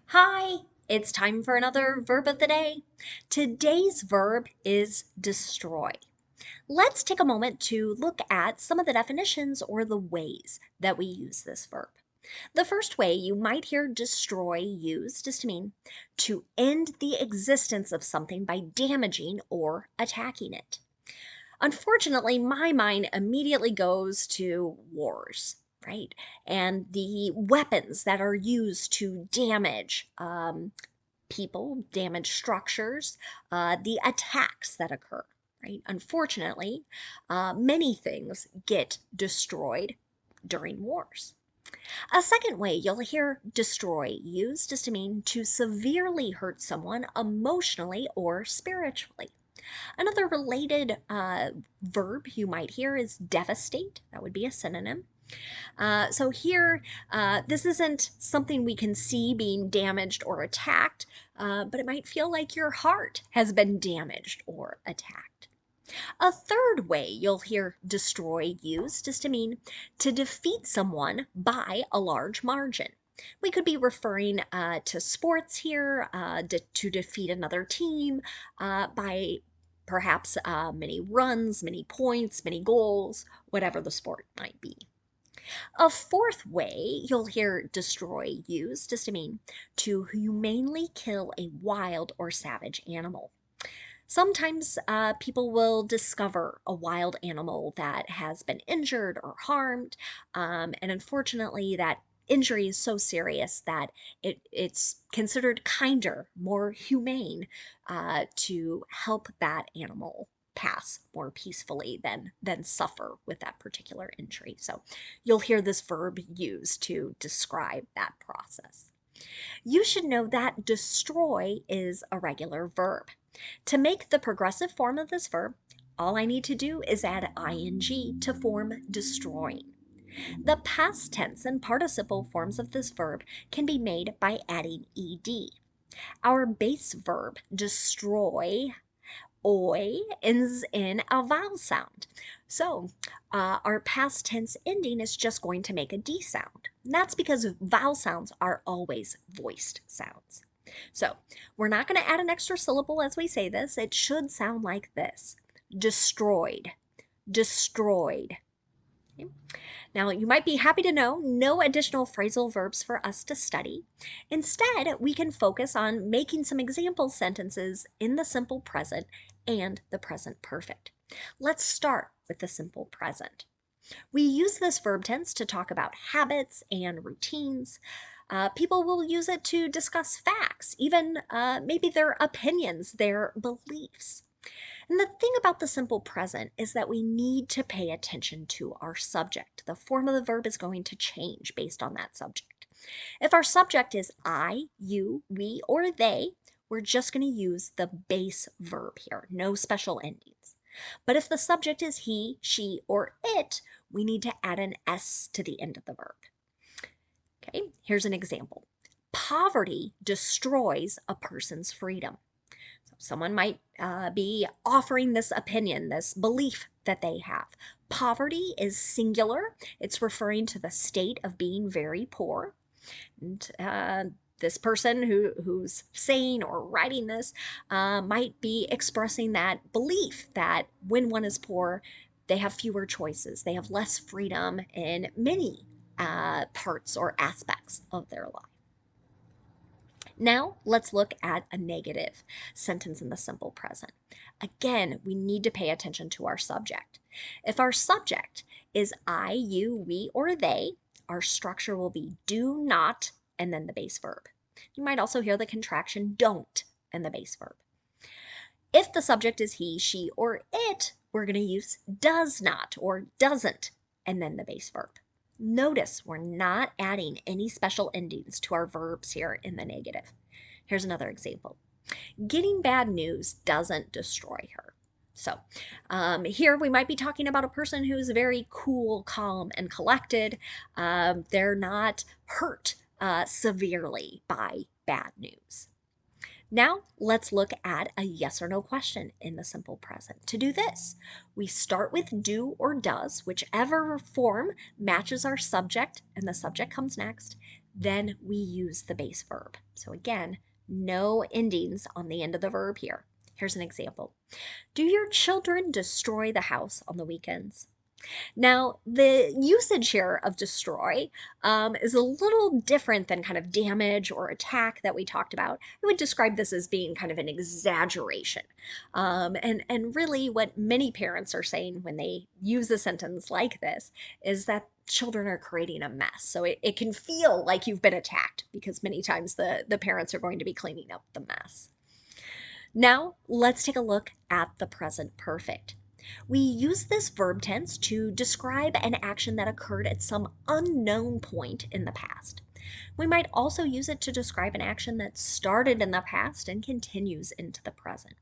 Hi, it's time for another verb of the day. Today's verb is destroy. Let's take a moment to look at some of the definitions or the ways that we use this verb. The first way you might hear destroy used is to mean to end the existence of something by damaging or attacking it. Unfortunately, my mind immediately goes to wars, right? And the weapons that are used to damage people, damage structures, the attacks that occur, right? Unfortunately, many things get destroyed during wars. A second way you'll hear destroy used is to mean to severely hurt someone emotionally or spiritually. Another related verb you might hear is devastate. That would be a synonym. So here, this isn't something we can see being damaged or attacked, but it might feel like your heart has been damaged or attacked. A third way you'll hear destroy used is to mean to defeat someone by a large margin. We could be referring to sports here, to defeat another team by perhaps many runs, many points, many goals, whatever the sport might be. A fourth way you'll hear destroy used is to mean to humanely kill a wild or savage animal. Sometimes people will discover a wild animal that has been injured or harmed, and unfortunately, that injury is so serious that it's considered kinder, more humane to help that animal pass more peacefully than suffer with that particular injury. So you'll hear this verb used to describe that process. You should know that destroy is a regular verb. To make the progressive form of this verb, all I need to do is add ing to form destroying. The past tense and participle forms of this verb can be made by adding ed. Our base verb, destroy, oi, ends in a vowel sound. So our past tense ending is just going to make a D sound. And that's because vowel sounds are always voiced sounds. So we're not going to add an extra syllable as we say this. It should sound like this: destroyed, destroyed. Okay. Now, you might be happy to know no additional phrasal verbs for us to study. Instead, we can focus on making some example sentences in the simple present and the present perfect. Let's start with the simple present. We use this verb tense to talk about habits and routines. People will use it to discuss facts, even maybe their opinions, their beliefs. And the thing about the simple present is that we need to pay attention to our subject. The form of the verb is going to change based on that subject. If our subject is I, you, we, or they, we're just going to use the base verb here, no special endings. But if the subject is he, she, or it, we need to add an S to the end of the verb. Okay, here's an example. Poverty destroys a person's freedom. Someone might be offering this opinion, this belief that they have. Poverty is singular. It's referring to the state of being very poor. And this person who's saying or writing this might be expressing that belief that when one is poor, they have fewer choices. They have less freedom in many parts or aspects of their life. Now, let's look at a negative sentence in the simple present. Again, we need to pay attention to our subject. If our subject is I, you, we, or they, our structure will be do not and then the base verb. You might also hear the contraction don't and the base verb. If the subject is he, she, or it, we're going to use does not or doesn't and then the base verb. Notice we're not adding any special endings to our verbs here in the negative. Here's another example. Getting bad news doesn't destroy her. So here we might be talking about a person who's very cool, calm, and collected. They're not hurt severely by bad news. Now let's look at a yes or no question in the simple present. To do this, we start with do or does, whichever form matches our subject, and the subject comes next. then we use the base verb. So again, no endings on the end of the verb here. Here's an example. Do your children destroy the house on the weekends? Now, the usage here of destroy is a little different than kind of damage or attack that we talked about. I would describe this as being kind of an exaggeration. And really, what many parents are saying when they use a sentence like this is that children are creating a mess. So it can feel like you've been attacked because many times the parents are going to be cleaning up the mess. Now, let's take a look at the present perfect. We use this verb tense to describe an action that occurred at some unknown point in the past. We might also use it to describe an action that started in the past and continues into the present.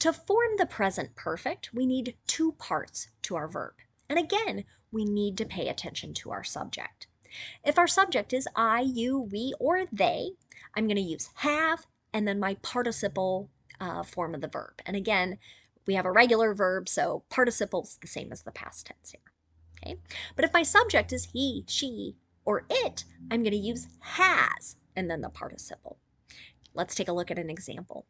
To form the present perfect, we need two parts to our verb. And again, we need to pay attention to our subject. If our subject is I, you, we, or they, I'm going to use have and then my participle form of the verb. And again, we have a regular verb, so participle's the same as the past tense here. Okay? But if my subject is he, she, or it, I'm going to use has and then the participle. Let's take a look at an example.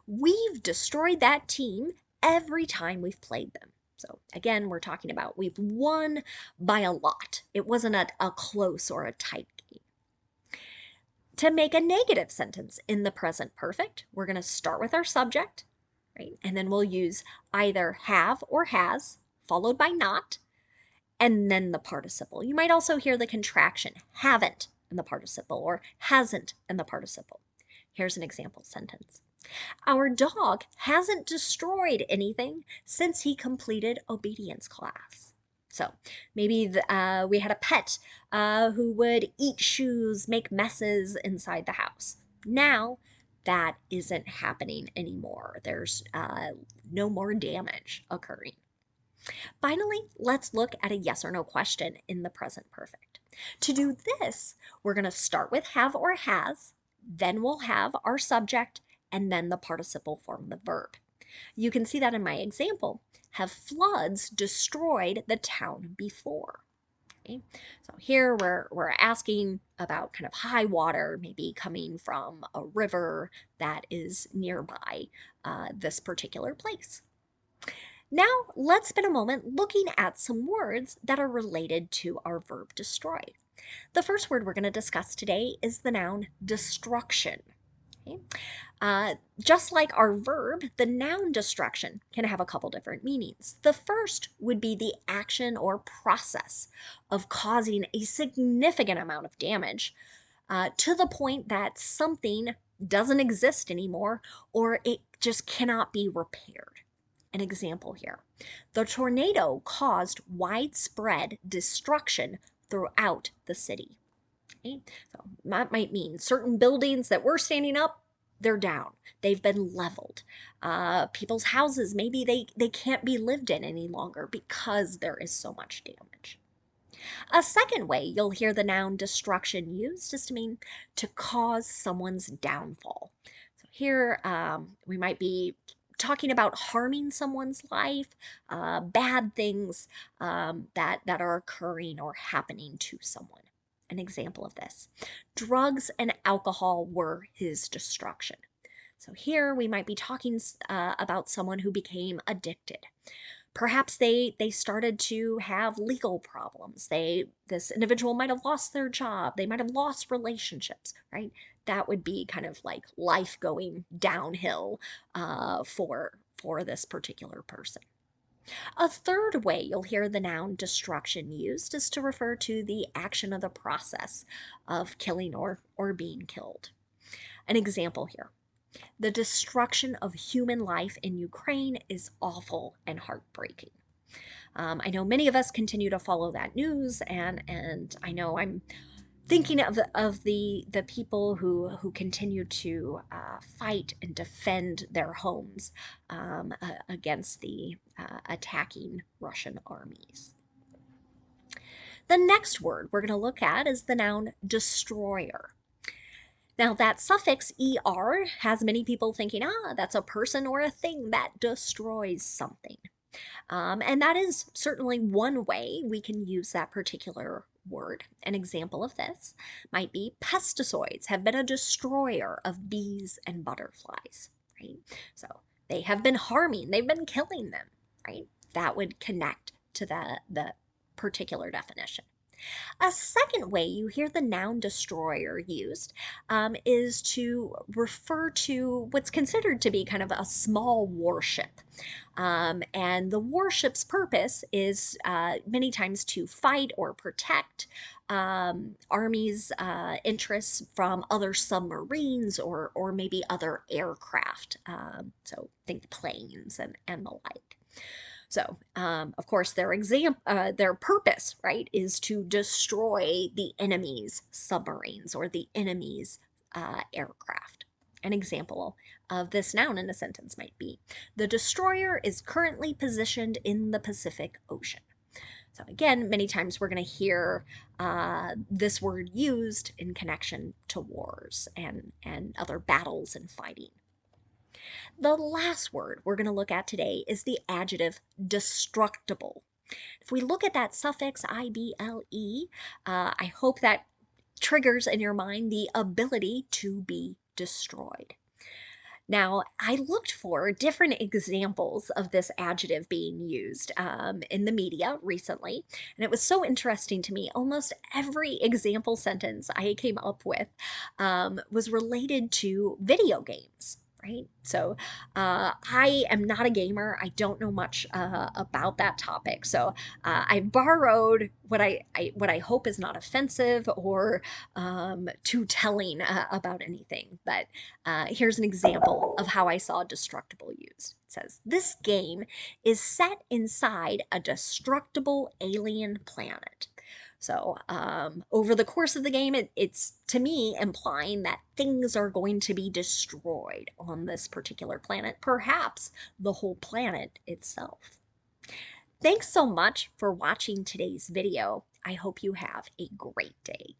We've destroyed that team every time we've played them. So again, we're talking about we've won by a lot. It wasn't a close or a tight game. To make a negative sentence in the present perfect, we're going to start with our subject, right? And then we'll use either have or has, followed by not, and then the participle. You might also hear the contraction, haven't, and the participle, or hasn't, and the participle. Here's an example sentence. Our dog hasn't destroyed anything since he completed obedience class. So maybe we had a pet who would eat shoes, make messes inside the house. Now that isn't happening anymore. There's no more damage occurring. Finally, let's look at a yes or no question in the present perfect. To do this, we're going to start with have or has, then we'll have our subject, and then the participle form of the verb. You can see that in my example. Have floods destroyed the town before? Okay. So here we're asking about kind of high water, maybe coming from a river that is nearby this particular place. Now let's spend a moment looking at some words that are related to our verb destroy. The first word we're going to discuss today is the noun destruction. Okay? Just like our verb, the noun destruction can have a couple different meanings. The first would be the action or process of causing a significant amount of damage to the point that something doesn't exist anymore or it just cannot be repaired. An example here. The tornado caused widespread destruction throughout the city. Okay? So that might mean certain buildings that were standing up, they're down. They've been leveled. People's houses, maybe they can't be lived in any longer because there is so much damage. A second way you'll hear the noun destruction used is to mean to cause someone's downfall. So here we might be talking about harming someone's life, bad things that are occurring or happening to someone. An example of this. Drugs and alcohol were his destruction. So here we might be talking about someone who became addicted. Perhaps they started to have legal problems. This individual might have lost their job. They might have lost relationships, right? That would be kind of like life going downhill for this particular person. A third way you'll hear the noun destruction used is to refer to the action of the process of killing or being killed. An example here. The destruction of human life in Ukraine is awful and heartbreaking. I know many of us continue to follow that news, and I know I'm thinking of the people who continue to fight and defend their homes against the attacking Russian armies. The next word we're going to look at is the noun destroyer. Now that suffix er has many people thinking, that's a person or a thing that destroys something. And that is certainly one way we can use that particular word. An example of this might be pesticides have been a destroyer of bees and butterflies, right? So they have been harming, they've been killing them, right? That would connect to the particular definition. A second way you hear the noun destroyer used is to refer to what's considered to be kind of a small warship. And the warship's purpose is many times to fight or protect armies' interests from other submarines or maybe other aircraft. So think planes and the like. So, of course, their purpose, right, is to destroy the enemy's submarines or the enemy's aircraft. An example of this noun in a sentence might be, the destroyer is currently positioned in the Pacific Ocean. So again, many times we're going to hear this word used in connection to wars and other battles and fighting. The last word we're going to look at today is the adjective destructible. If we look at that suffix IBLE, I hope that triggers in your mind the ability to be destroyed. Now, I looked for different examples of this adjective being used in the media recently, and it was so interesting to me. Almost every example sentence I came up with was related to video games. Right? So I am not a gamer. I don't know much about that topic. So I borrowed what I hope is not offensive or too telling about anything. But here's an example of how I saw destructible used. It says, this game is set inside a destructible alien planet. So over the course of the game, it's to me implying that things are going to be destroyed on this particular planet, perhaps the whole planet itself. Thanks so much for watching today's video. I hope you have a great day.